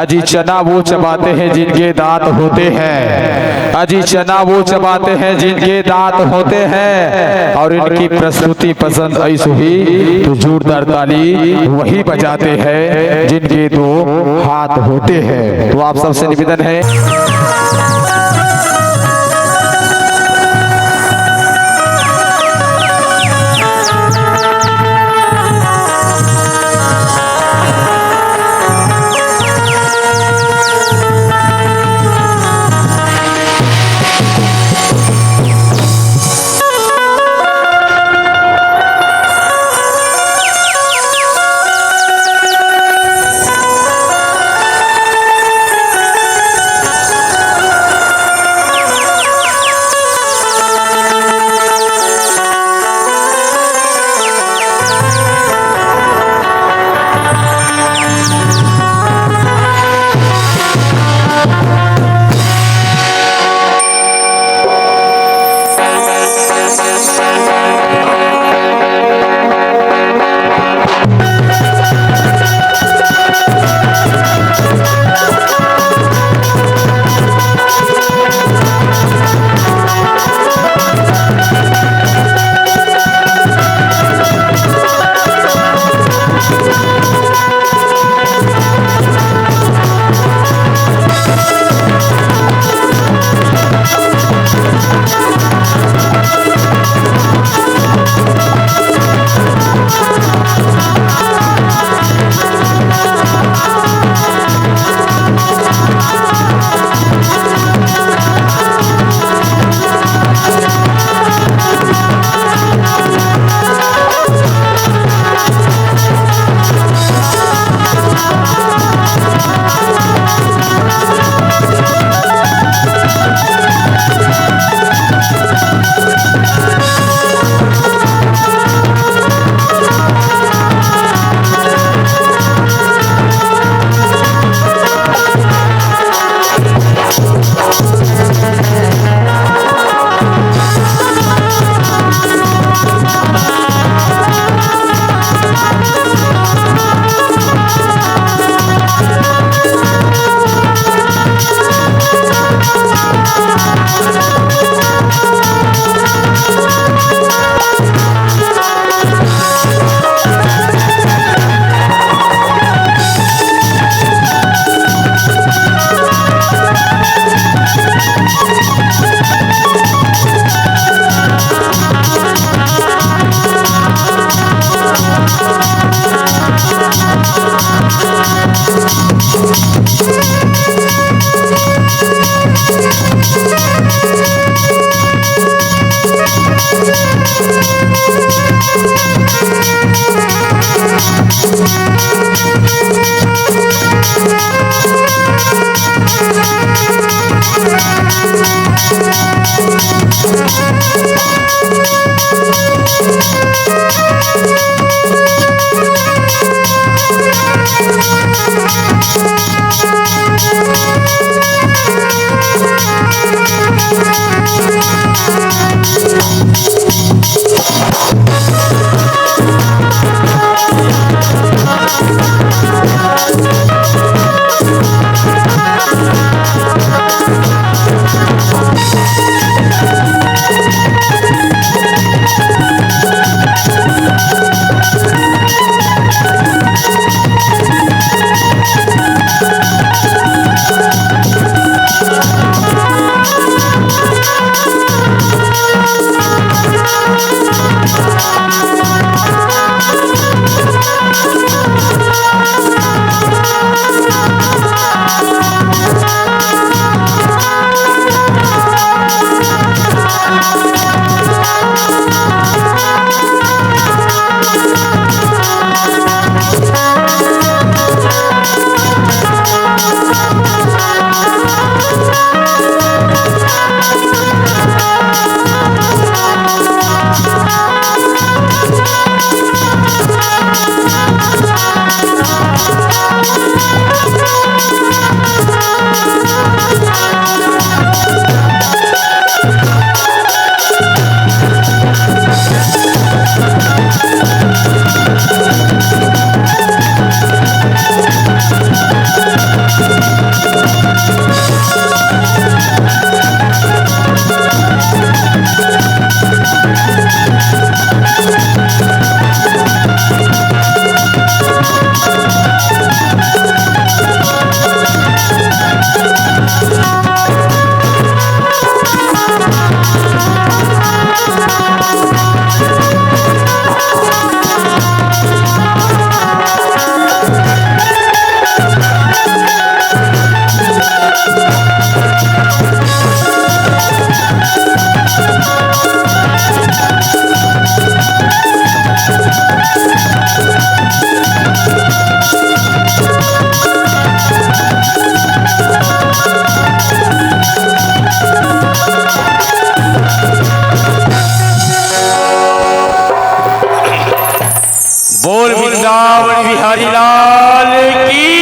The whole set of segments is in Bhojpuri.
अजी चना वो चबाते हैं जिनके दांत होते हैं, अजी चना वो चबाते हैं जिनके दांत होते हैं, और इनकी प्रस्तुति पसंद ऐसी हुई तो जोरदार ताली वही बजाते हैं जिनके दो हाथ होते हैं। तो आप सबसे निवेदन है बिहारी लाल की।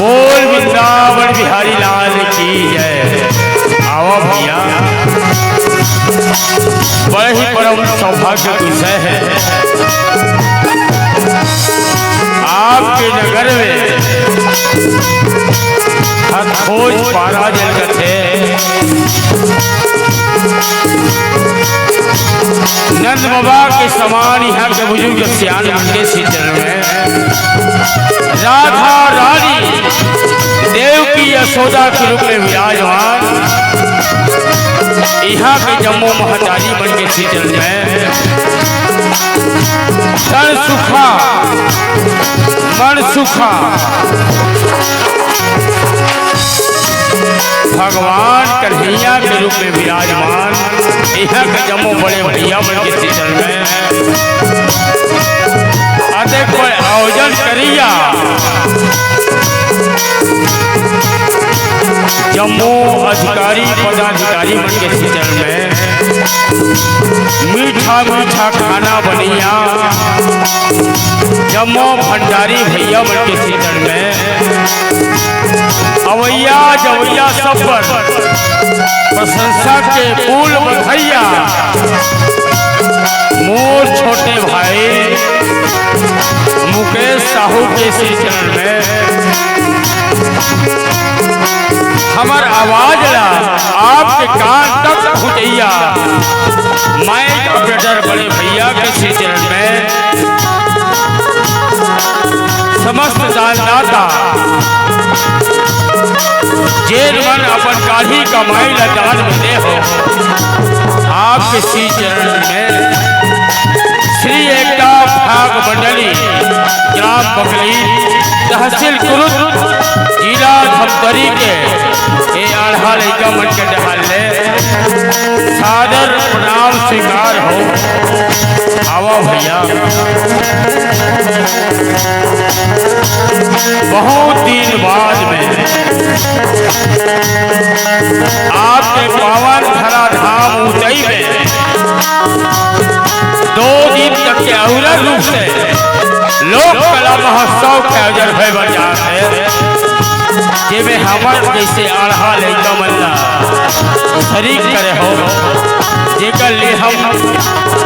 बोल वृंदावन बिहारी लाल की जय। आओ भैया, बड़े ही परम सौभाग्य विषय है आपके नगर में खोज पारा जल थे नंद बाबा के समान यहाँ के बुजुर्ग सियान के सीजन में राधा रानी देव की यशोदा के रूप में विराजमान यहाँ के जम्मू महतारी बन के सीजन में तन सुखा मन सुखा भगवान कन्हैया के रूप में विराजमान यहाँ के जम्मू बड़े भैया बन के सीजन में अधिक कोई आयोजन करिया जम्मू अधिकारी पदाधिकारी बन के सीजन में मीठा मीठा खाना बनिया जम्मू भंडारी भैया बन के सीजन में अवैया जवैया सब पर प्रशंसा के फूल बधैया मोर छोटे भाई मुकेश साहू के सीजन में हमार आवाज ला आपके कान तक पहुँचैया माइक ऑपरेटर बड़े भैया के सीजन में समस्त दानदाता जेल मन अपन काढ़ी कमाई ला दान में दे हो आपके सीजन में श्री एकता भाग मंडली ग्राम बकली तहसील कुरुद जिला धमतरी के ये आढ़ा लड़का मन के डहाले सादर प्रणाम स्वीकार हो। आओ भैया, बहुत दिन बाद में आपके पावन धरा धाम ऊंचाई में 2 दिन तक के अवलग रूप से लोक कला महोत्सव के आयोजन भय बाजार है जिसमें हमार जैसे आढ़ा लड़का मल्ला शरीक करे हो जेकर लिए हम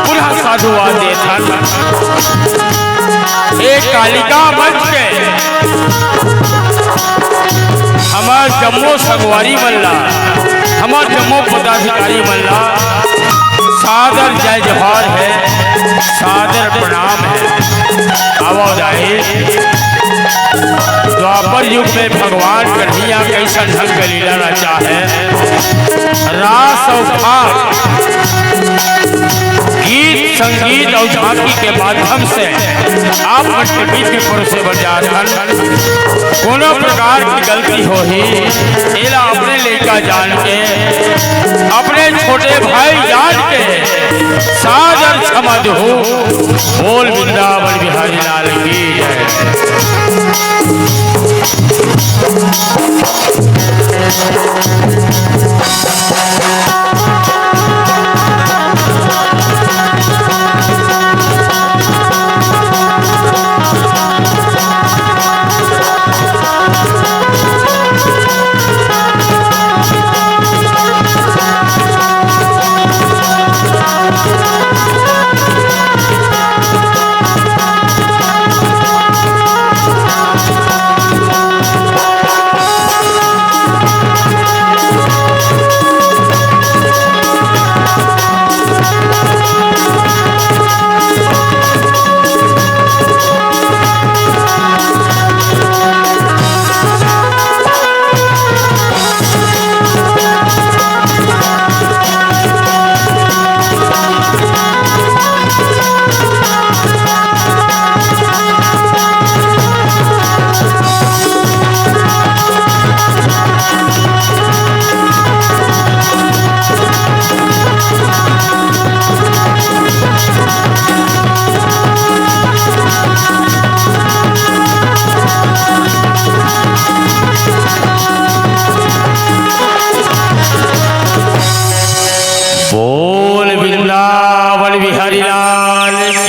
पुनः साधुवाद देथन। एक कालिका मंच के हमार जम्मू संगवारी मल्ला हमार जम्मू पदाधिकारी मल्ला सादर जय जोहार है, सादर प्रणाम है। आवाज़ द्वापर युग में भगवान कन्हैया कैसा ढंग लीला रचा है। रास और भाग गीत संगीत और झांकी के माध्यम से आप के बीच के परोसे बजाकर कोनो प्रकार की गलती हो ही एला अपने लेका जान के अपने छोटे भाई जान के सादर क्षमा दो। बोल वृंदावन बिहारी लाल की जय।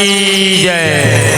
की जय।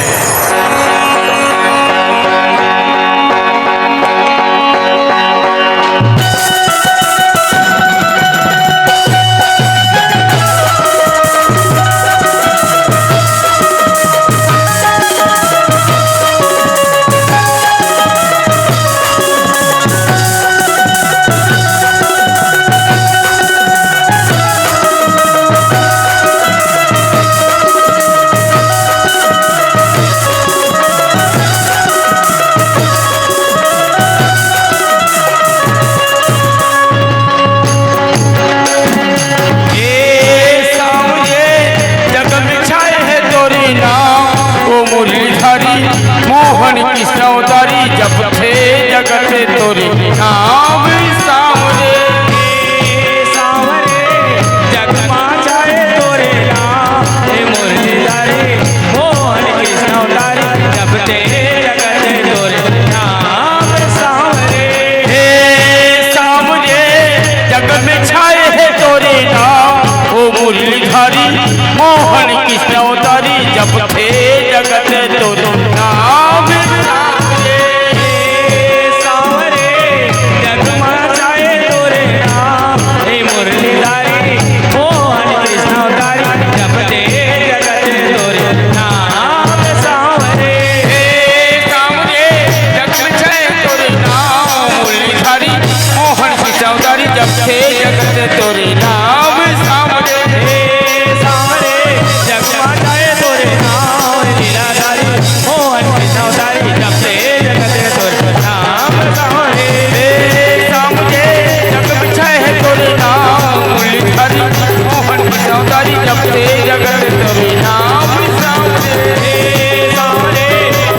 मोहन की सौदारी जब थे जगत तोरी नाम सावरे सावरे जगमा जाए तोरे नाम मुरलीधरी मोहन की सौदारी जब थे जगत तोरे नाम सावरे हे सावरे जग में छाए है तोरे नाम ओ मुरलीधरी मोहन की सौदारी जब थे जगत तोरी नाम सावरे जगमा जाए तोरे नाम मुरलीधरी मोहन की सौदारी जब थे जगत तोरे नाम सावरे सावरे जग में छाए तोरे नाम मुरलीधरी मोहन की सौदारी जब थे जगत तोरे नाम सावरे सावरे जगमा जाए तोरे नाम लीलाधारी मोहन की सौदारी जब से जगत तोरे नाम सावरे सावरे जग में छाए तोरे नाम मुरलीधरी मोहन की सौदारी जब थे जगत तोरे नाम सावरे सावरे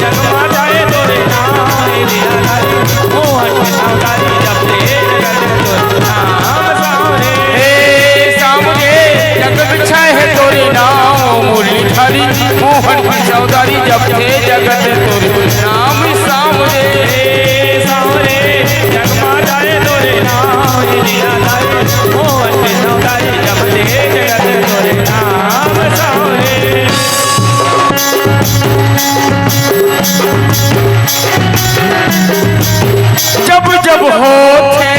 जगमा जाए तोरे नाम लीलाधारी मोहन की सौदारी जब से जगत तोरे नाम सावरे सावरे जग में छाए तोरे नाम मुरलीधरी मोहन की सौदारी जब थे जगत तोरे नाम सावरे सावरे जगमा जाए तोरे नाम लीलाधारी मोहन की सौदारी जब से जगत तोरे नाम सावरे जब जब होते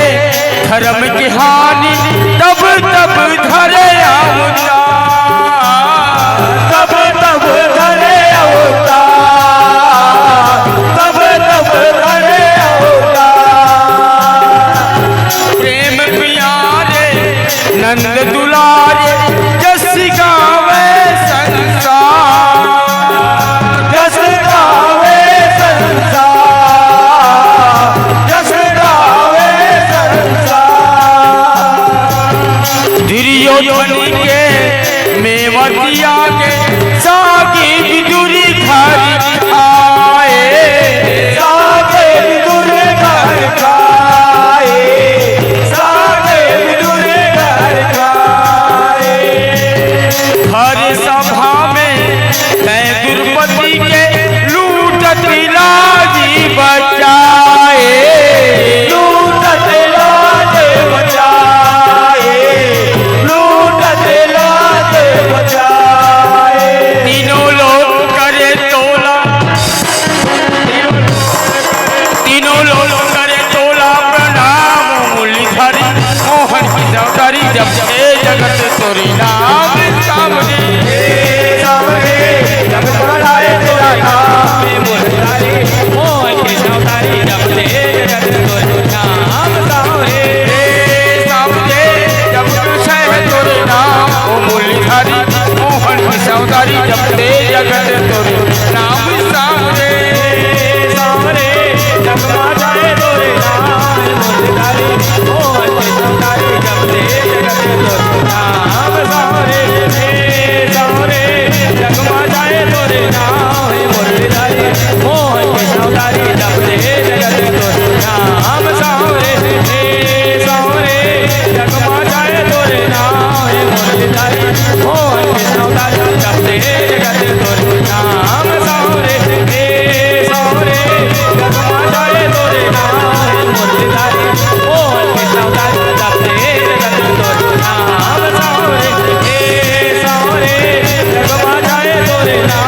धर्म की हानि तब तब धरे अवतार तब तब धरे अवतार तब तब धरे अवतार प्रेम प्यारे नंद दुलारे जस गावे संसार जस गावे संसार जस गावे संसार दुर्योधन के मेवतिया के सागी विदुरी घर आए सागे विदुर घर खाए सागे विदुर घर खाए हर सभा में मैं द्रौपदी के लूटत लाजी बचाए लूटत लाज बचाए लूटत लाज बचाए तीनों लोग करे तोला तीनों लोग करे तोला प्रणाम मुरलीधरी मोहन की सौदारी जब से जगत तोरी नाम सावरे सावरे जब बढ़ाए तेरा नाम मुरलीधरी मोहन की सौदारी जब से जगत तोरे नाम सावरे सावरे जब से तोरे नाम ओ मुरलीधरी मोहन की सौदारी जब से जगत तोरे नाम सावरे सावरे जगमा जाए तोरे नाम मुरलीधरी मोहन की सौदारी जब से जगत तोरे नाम सावरे सावरे जगमा जाए तोरे नाम मुरलीधरी मोहन की सौदारी जब से जगत तोरे नाम सावरे सावरे जगमा जाए तोरे नाम मुरलीधरी मोहन की सौदारी जब से जगत तोरे नाम सावरे सावरे जगमा जाए तोरे नाम मुरलीधरी मोहन की सौदारी जब से जगत तोरे नाम सावरे सावरे जगमा जाए तोरे नाम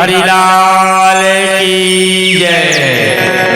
हरिलाल